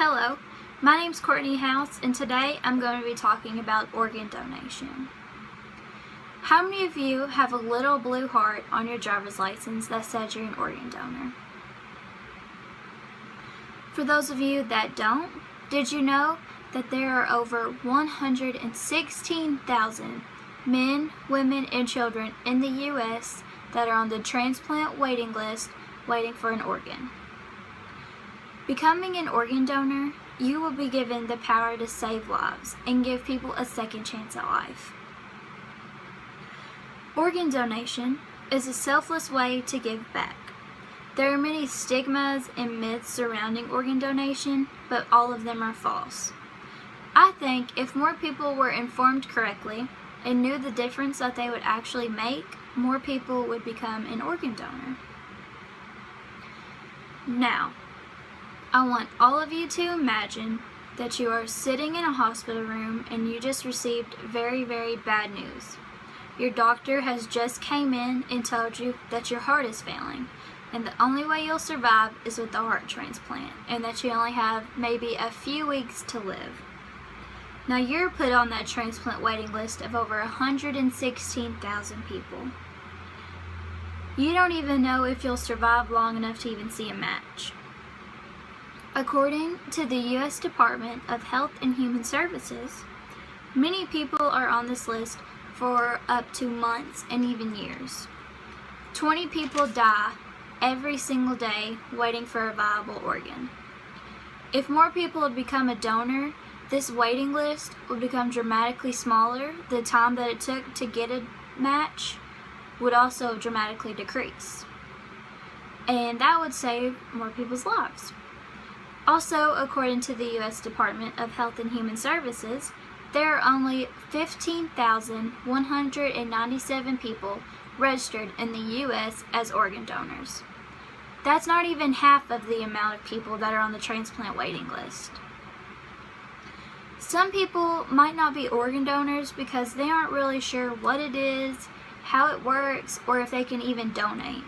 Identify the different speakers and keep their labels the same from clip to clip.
Speaker 1: Hello, my name's Courtney House, and today I'm going to be talking about organ donation. How many of you have a little blue heart on your driver's license that says you're an organ donor? For those of you that don't, did you know that there are over 116,000 men, women, and children in the U.S. that are on the transplant waiting list waiting for an organ? Becoming an organ donor, you will be given the power to save lives and give people a second chance at life. Organ donation is a selfless way to give back. There are many stigmas and myths surrounding organ donation, but all of them are false. I think if more people were informed correctly and knew the difference that they would actually make, more people would become an organ donor. Now, I want all of you to imagine that you are sitting in a hospital room and you just received very, very bad news. Your doctor has just came in and told you that your heart is failing, and the only way you'll survive is with a heart transplant, and that you only have maybe a few weeks to live. Now you're put on that transplant waiting list of over 116,000 people. You don't even know if you'll survive long enough to even see a match. According to the U.S. Department of Health and Human Services, many people are on this list for up to months and even years. 20 people die every single day waiting for a viable organ. If more people would become a donor, this waiting list would become dramatically smaller. The time that it took to get a match would also dramatically decrease. And that would save more people's lives. Also, according to the U.S. Department of Health and Human Services, there are only 15,197 people registered in the U.S. as organ donors. That's not even half of the amount of people that are on the transplant waiting list. Some people might not be organ donors because they aren't really sure what it is, how it works, or if they can even donate.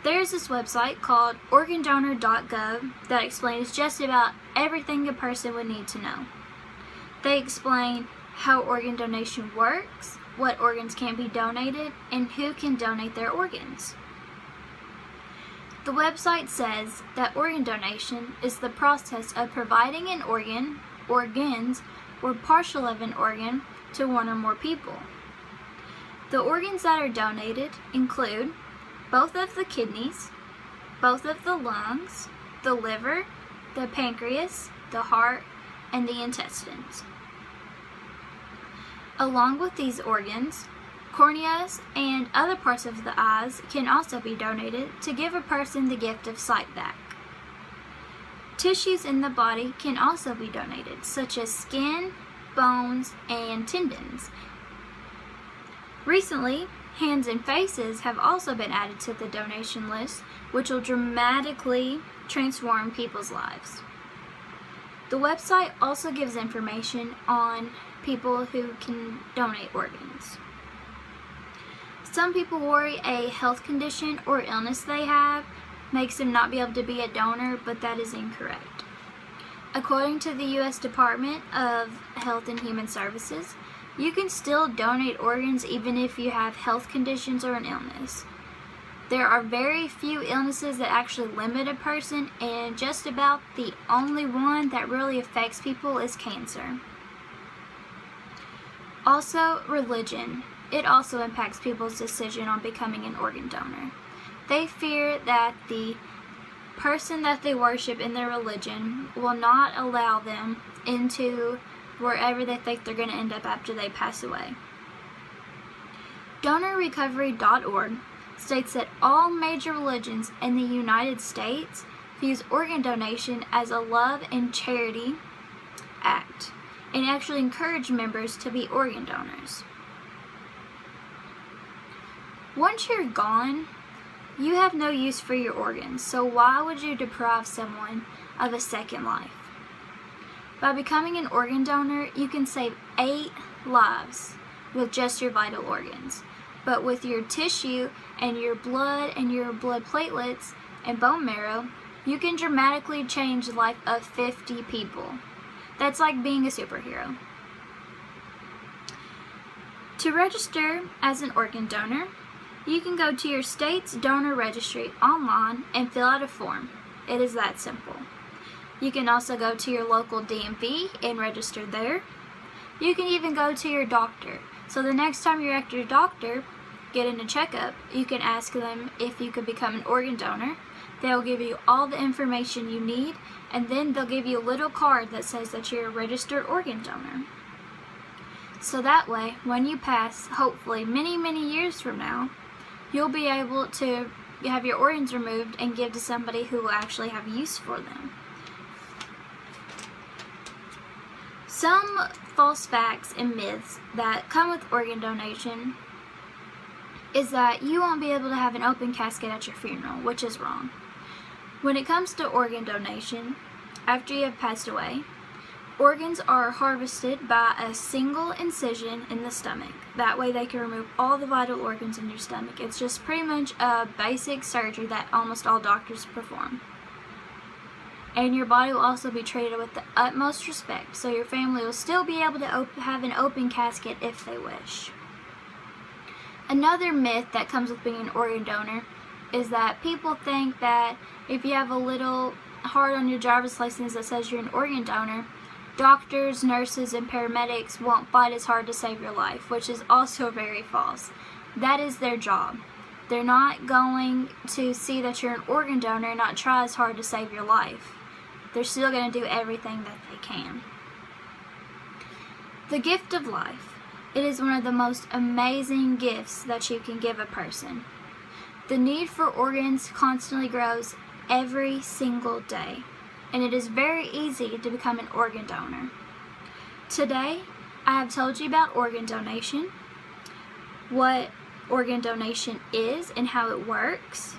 Speaker 1: There's this website called organdonor.gov that explains just about everything a person would need to know. They explain how organ donation works, what organs can be donated, and who can donate their organs. The website says that organ donation is the process of providing an organ, organs, or partial of an organ to one or more people. The organs that are donated include both of the kidneys, both of the lungs, the liver, the pancreas, the heart, and the intestines. Along with these organs, corneas and other parts of the eyes can also be donated to give a person the gift of sight back. Tissues in the body can also be donated, such as skin, bones, and tendons. Recently, hands and faces have also been added to the donation list, which will dramatically transform people's lives. The website also gives information on people who can donate organs. Some people worry a health condition or illness they have makes them not be able to be a donor, but that is incorrect. According to the U.S. Department of Health and Human Services, you can still donate organs even if you have health conditions or an illness. There are very few illnesses that actually limit a person, and just about the only one that really affects people is cancer. Also, religion. It also impacts people's decision on becoming an organ donor. They fear that the person that they worship in their religion will not allow them into wherever they think they're going to end up after they pass away. DonorRecovery.org states that all major religions in the United States views organ donation as a love and charity act, and actually encourage members to be organ donors. Once you're gone, you have no use for your organs, so why would you deprive someone of a second life? By becoming an organ donor, you can save 8 lives with just your vital organs. But with your tissue and your blood platelets and bone marrow, you can dramatically change the life of 50 people. That's like being a superhero. To register as an organ donor, you can go to your state's donor registry online and fill out a form. It is that simple. You can also go to your local DMV and register there. You can even go to your doctor. So the next time you're at your doctor getting a checkup, you can ask them if you could become an organ donor. They'll give you all the information you need, and then they'll give you a little card that says that you're a registered organ donor. So that way, when you pass, hopefully many, many years from now, you'll be able to have your organs removed and give to somebody who will actually have use for them. Some false facts and myths that come with organ donation is that you won't be able to have an open casket at your funeral, which is wrong. When it comes to organ donation, after you have passed away, organs are harvested by a single incision in the stomach. That way they can remove all the vital organs in your stomach. It's just pretty much a basic surgery that almost all doctors perform. And your body will also be treated with the utmost respect, so your family will still be able to have an open casket if they wish. Another myth that comes with being an organ donor is that people think that if you have a little heart on your driver's license that says you're an organ donor, doctors, nurses, and paramedics won't fight as hard to save your life, which is also very false. That is their job. They're not going to see that you're an organ donor and not try as hard to save your life. They're still going to do everything that they can. The gift of life. It is one of the most amazing gifts that you can give a person. The need for organs constantly grows every single day, and it is very easy to become an organ donor. Today, I have told you about organ donation, what organ donation is and how it works,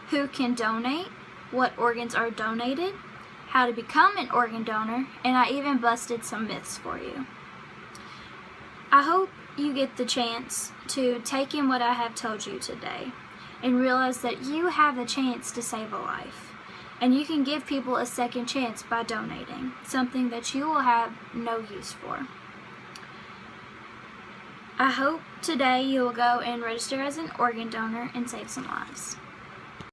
Speaker 1: who can donate, what organs are donated, how to become an organ donor, and I even busted some myths for you. I hope you get the chance to take in what I have told you today and realize that you have the chance to save a life. And you can give people a second chance by donating, something that you will have no use for. I hope today you will go and register as an organ donor and save some lives.